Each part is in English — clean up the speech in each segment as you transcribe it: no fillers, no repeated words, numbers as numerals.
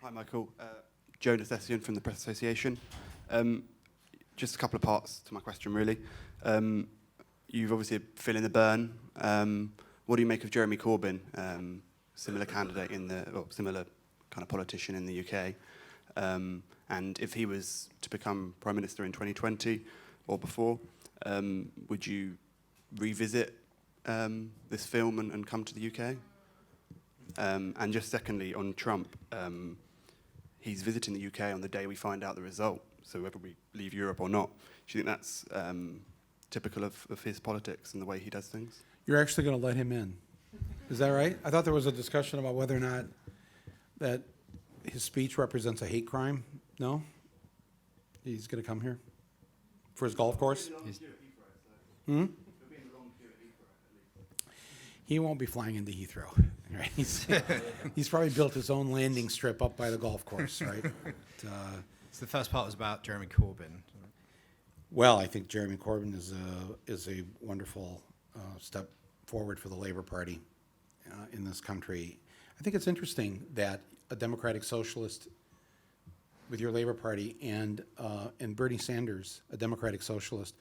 Hi, Michael. Jonas Essian from the Press Association. Just a couple of parts to my question, really. You've obviously feeling the burn. What do you make of Jeremy Corbyn, similar candidate similar kind of politician in the UK? And if he was to become Prime Minister in 2020 or before, would you revisit this film and come to the UK? And just secondly, on Trump, he's visiting the UK on the day we find out the result, so whether we leave Europe or not. Do you think that's typical of his politics and the way he does things? You're actually going to let him in. Is that right? I thought there was a discussion about whether or not that his speech represents a hate crime. No? He's going to come here? For his golf course? He won't be flying into Heathrow. Right? He's probably built his own landing strip up by the golf course, right? So the first part was about Jeremy Corbyn. Well, I think Jeremy Corbyn is a wonderful step forward for the Labour Party in this country. I think it's interesting that a democratic socialist with your Labour Party and Bernie Sanders, a democratic socialist,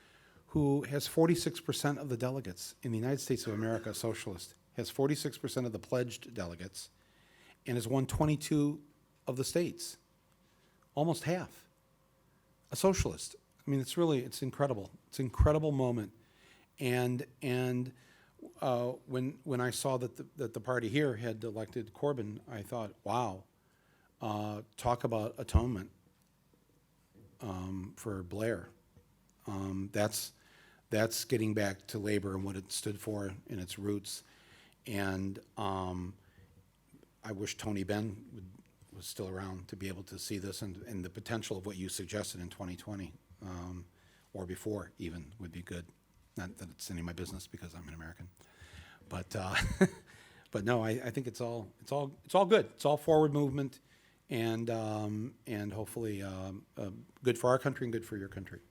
who has 46% of the delegates in the United States of America, socialist, has 46% of the pledged delegates, and has won 22 of the states, almost half. A socialist. I mean, it's incredible. It's an incredible moment. And when I saw that the party here had elected Corbyn, I thought, wow, talk about atonement for Blair. That's getting back to labor and what it stood for in its roots. And I wish Tony Blair was still around to be able to see this and the potential of what you suggested in 2020 or before even would be good. Not that it's any of my business because I'm an American, but but no, I think it's all good. It's all forward movement, and hopefully good for our country and good for your country.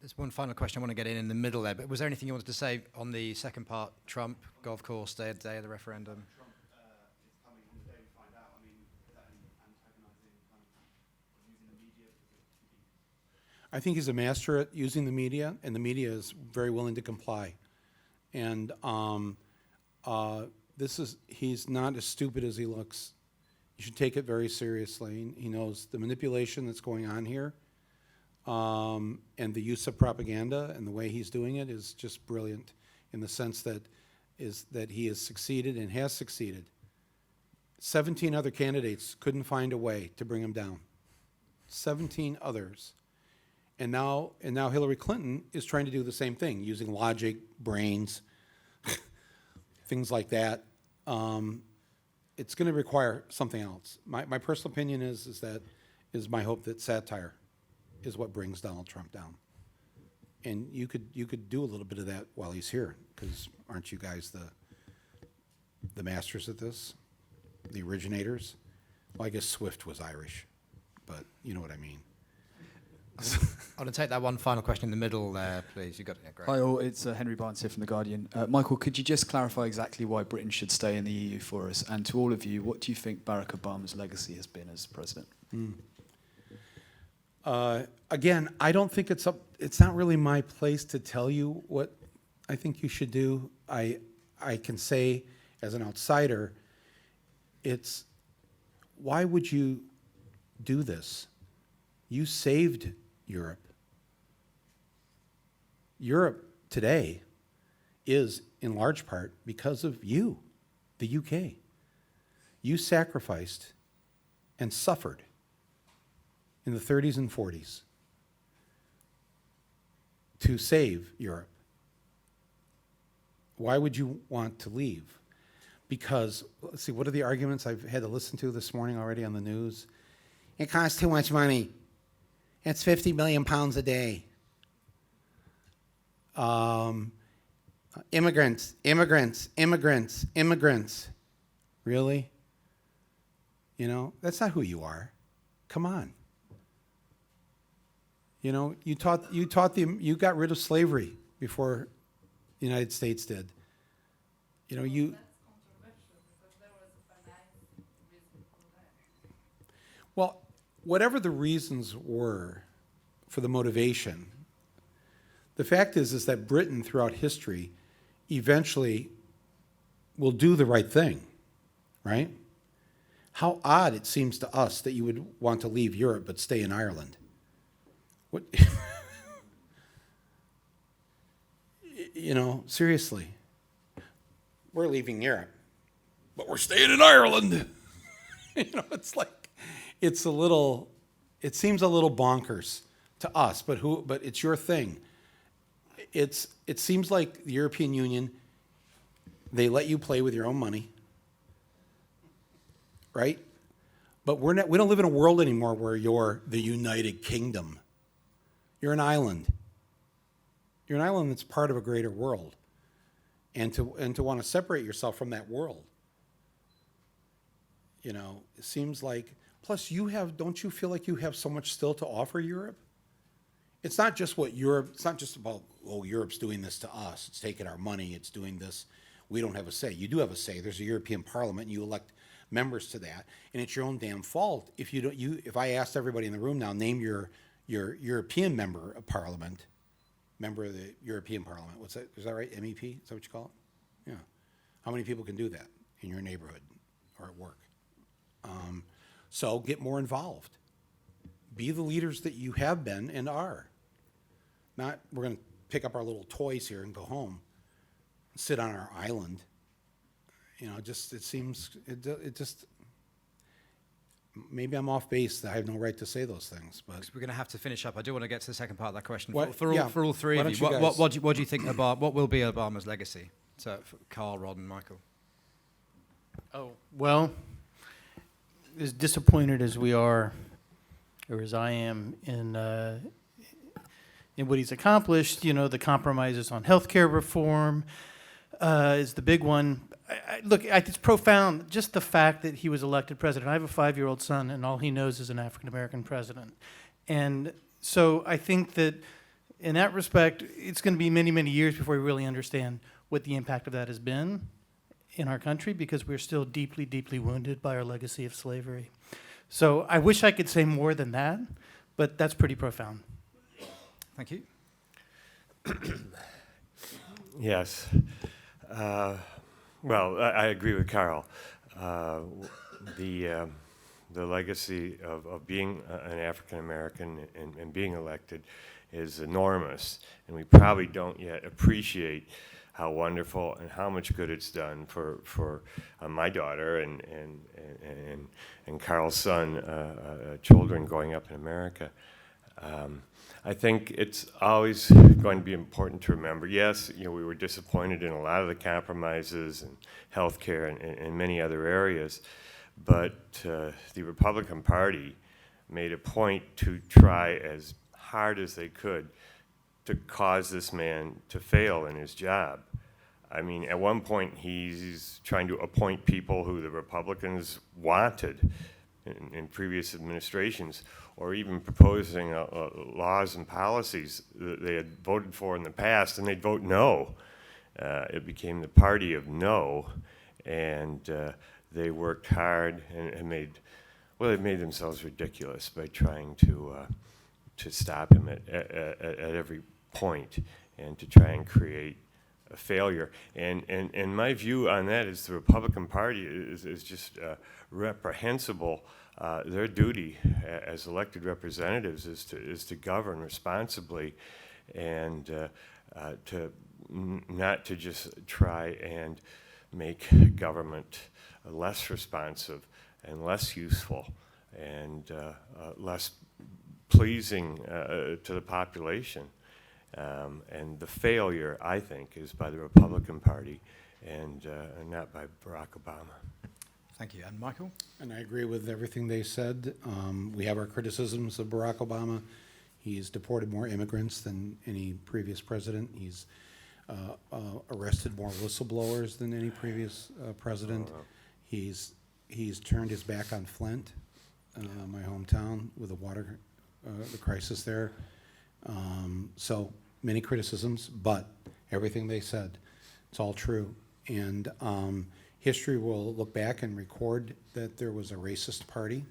There's one final question I want to get in the middle there, but was there anything you wanted to say on the second part, Trump, golf course, day of the referendum? Trump is coming on the day we find out. I mean, is that antagonising, kind of using the media? I think he's a master at using the media, and the media is very willing to comply. And he's not as stupid as he looks. You should take it very seriously. He knows the manipulation that's going on here. And the use of propaganda and the way he's doing it is just brilliant in the sense that he has succeeded and has succeeded. 17 other candidates couldn't find a way to bring him down. 17 others. And now Hillary Clinton is trying to do the same thing, using logic, brains, things like that. It's going to require something else. My personal opinion is my hope that satire is what brings Donald Trump down. And you could do a little bit of that while he's here, because aren't you guys the masters at this, the originators? Well, I guess Swift was Irish, but you know what I mean. I'm going to take that one final question in the middle there, please. You got it. Yeah, great. Hi all, it's Henry Barnes here from The Guardian. Michael, could you just clarify exactly why Britain should stay in the EU for us? And to all of you, what do you think Barack Obama's legacy has been as president? Again, I don't think it's not really my place to tell you what I think you should do. I can say as an outsider, it's why would you do this? You saved Europe. Europe today is in large part because of you, the UK. You sacrificed and suffered in the 30s and 40s to save Europe. Why would you want to leave? Because, let's see, what are the arguments I've had to listen to this morning already on the news? It costs too much money. It's 50 million pounds a day. Immigrants. Really? You know, that's not who you are. Come on. You know, you got rid of slavery before the United States did. You know, That's controversial because there was a finance reason for that. Well, whatever the reasons were for the motivation, the fact is that Britain throughout history eventually will do the right thing, right? How odd it seems to us that you would want to leave Europe but stay in Ireland. What? You know, seriously. We're leaving Europe, but we're staying in Ireland. You know, it's like, it seems a little bonkers to us, but it's your thing. It seems like the European Union, they let you play with your own money, right? But we don't live in a world anymore where you're the United Kingdom. You're an island. You're an island that's part of a greater world. And to want to separate yourself from that world, you know, it seems like, plus don't you feel like you have so much still to offer Europe? It's not just it's not just about, oh, Europe's doing this to us. It's taking our money. It's doing this. We don't have a say. You do have a say. There's a European Parliament, and you elect members to that, and it's your own damn fault if if I asked everybody in the room now, name your European member of Parliament, member of the European Parliament. What's that? Is that right? MEP? Is that what you call it? Yeah. How many people can do that in your neighborhood or at work? So get more involved. Be the leaders that you have been and are. Not we're going to pick up our little toys here and go home, and sit on our island. You know, maybe I'm off base. I have no right to say those things, but We're going to have to finish up. I do want to get to the second part of that question. What- For yeah. all three Why of you, don't you guys- what do you think what will be Obama's legacy? So, for Carl, Rod, and Michael. Oh, well, as disappointed as we are, or as I am, in what he's accomplished, you know, the compromises on healthcare reform is the big one. Look, it's profound, just the fact that he was elected president. I have a 5-year-old son, and all he knows is an African-American president. And so I think that in that respect, it's going to be many, many years before we really understand what the impact of that has been in our country, because we're still deeply, deeply wounded by our legacy of slavery. So I wish I could say more than that, but that's pretty profound. Thank you. Yes. Well, I agree with Carl. The legacy of being an African American and being elected is enormous, and we probably don't yet appreciate how wonderful and how much good it's done for my daughter and Carl's son, children growing up in America. I think it's always going to be important to remember, yes, you know, we were disappointed in a lot of the compromises and healthcare and many other areas, but the Republican Party made a point to try as hard as they could to cause this man to fail in his job. I mean, at one point he's trying to appoint people who the Republicans wanted in previous administrations, or even proposing laws and policies that they had voted for in the past, and they'd vote no. It became the party of no, and they worked hard and made themselves ridiculous by trying to stop him at every point and to try and create a failure. And my view on that is the Republican Party is just reprehensible. Their duty as elected representatives is to govern responsibly, and not to just try and make government less responsive and less useful and less pleasing to the population. And the failure, I think, is by the Republican Party and not by Barack Obama. Thank you. And Michael? And I agree with everything they said. We have our criticisms of Barack Obama. He's deported more immigrants than any previous president. He's arrested more whistleblowers than any previous president. He's turned his back on Flint, my hometown, with the crisis there. So many criticisms, but everything they said, it's all true. And history will look back and record that there was a racist party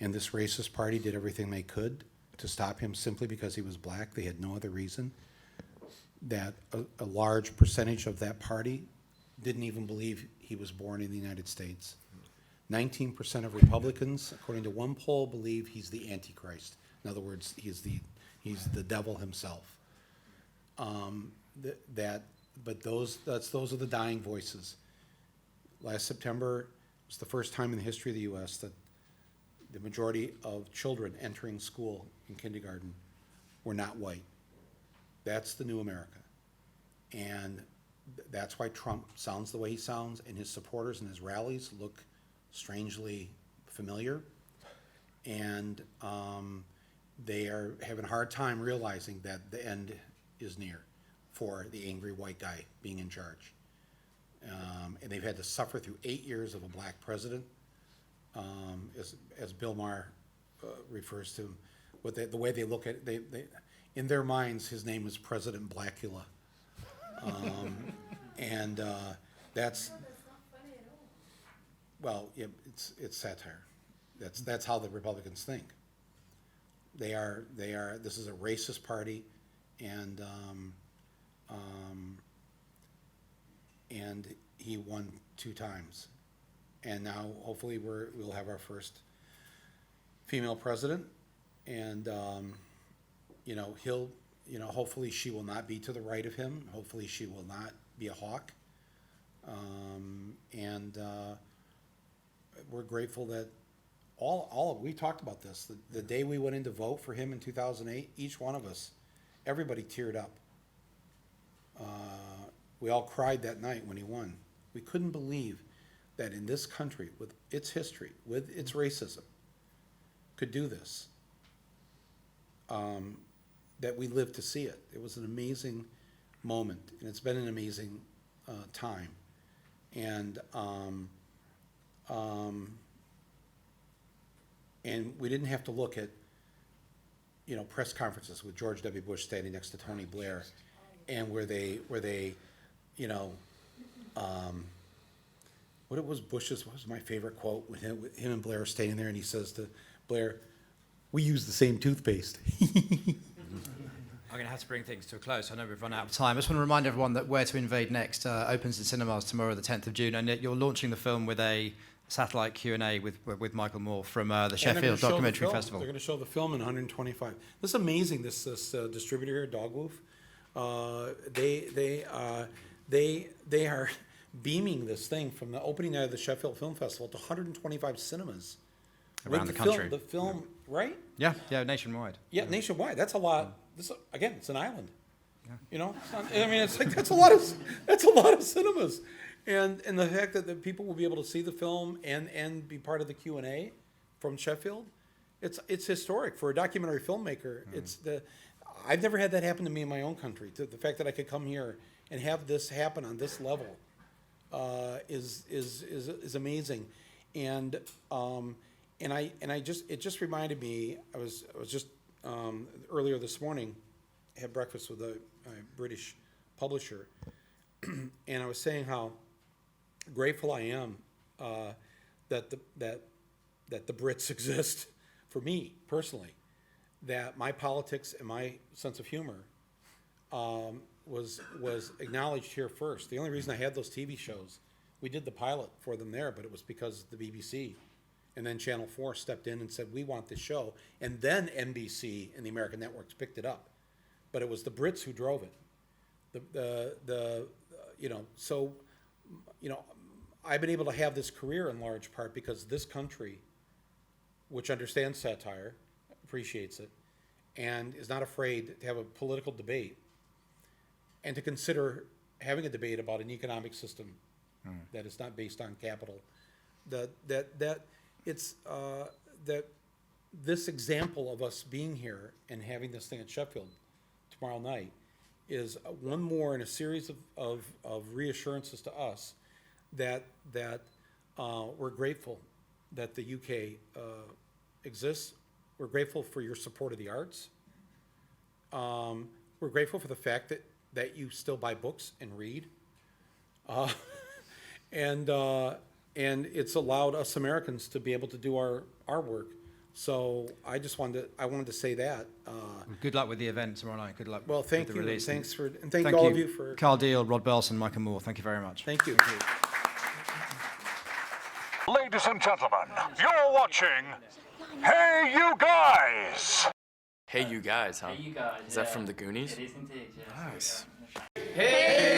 And this racist party did everything they could to stop him simply because he was black. They had no other reason. That a large percentage of that party didn't even believe he was born in the United States. 19% of Republicans, according to one poll, believe he's the Antichrist. In other words, he's the devil himself. But those are the dying voices. Last September was the first time in the history of the U.S. that the majority of children entering school in kindergarten were not white. That's the new America. And that's why Trump sounds the way he sounds, and his supporters and his rallies look strangely familiar. And they are having a hard time realizing that the end is near for the angry white guy being in charge. And they've had to suffer through 8 years of a black president. As Bill Maher refers to him, the way they look at it, they in their minds, his name is President Blackula. That's well, yeah, it's satire. That's how the Republicans think. They are. This is a racist party, and he won 2 times, and now hopefully we'll have our first female president, and hopefully she will not be to the right of him. Hopefully she will not be a hawk, and we're grateful that we talked about this. The day we went in to vote for him in 2008, each one of us, everybody teared up. We all cried that night when he won. We couldn't believe that in this country, with its history, with its racism, could do this. That we lived to see it. It was an amazing moment, and it's been an amazing time. And we didn't have to look at, press conferences with George W. Bush standing next to Tony Blair, and where they, what was my favorite quote with him and Blair standing there, and he says to Blair, "We use the same toothpaste." I'm going to have to bring things to a close. I know we've run out of time. I just want to remind everyone that Where to Invade Next opens in cinemas tomorrow, the 10th of June, and you're launching the film with a satellite Q&A with Michael Moore from the Sheffield Documentary Festival. They're going to show the film in 125. This is amazing. This distributor here, Dogwoof, they are beaming this thing from the opening night of the Sheffield Film Festival to 125 cinemas around the country. The film, right? Yeah, nationwide. Yeah, nationwide. That's a lot. This again, it's an island. Yeah. It's like that's a lot of cinemas, and the fact that the people will be able to see the film and be part of the Q&A from Sheffield, it's historic for a documentary filmmaker. I've never had that happen to me in my own country. The fact that I could come here and have this happen on this level is amazing, and it just reminded me. I was just earlier this morning, had breakfast with a British publisher, and I was saying how grateful I am that the Brits exist for me personally. That my politics and my sense of humor was acknowledged here first. The only reason I had those TV shows, we did the pilot for them there, but it was because the BBC and then Channel 4 stepped in and said, we want this show. And then NBC and the American networks picked it up. But it was the Brits who drove it. I've been able to have this career in large part because this country, which understands satire, appreciates it, and is not afraid to have a political debate and to consider having a debate about an economic system that is not based on capital. That this example of us being here and having this thing at Sheffield tomorrow night is one more in a series of reassurances to us that we're grateful that the UK exists. We're grateful for your support of the arts. We're grateful for the fact that you still buy books and read. And it's allowed us Americans to be able to do our work So I wanted to say that. Good luck with the event tomorrow night. Good luck. Well, thank with the you. release. Thanks for, and thank all of you for. Carl Deal, Rod Belson, Michael Moore. Thank you very much. Thank you. Ladies and gentlemen, you're watching Hey You Guys! Hey You Guys, huh? Hey, you guys. Is that from the Goonies? It is indeed, yes. Nice. Hey!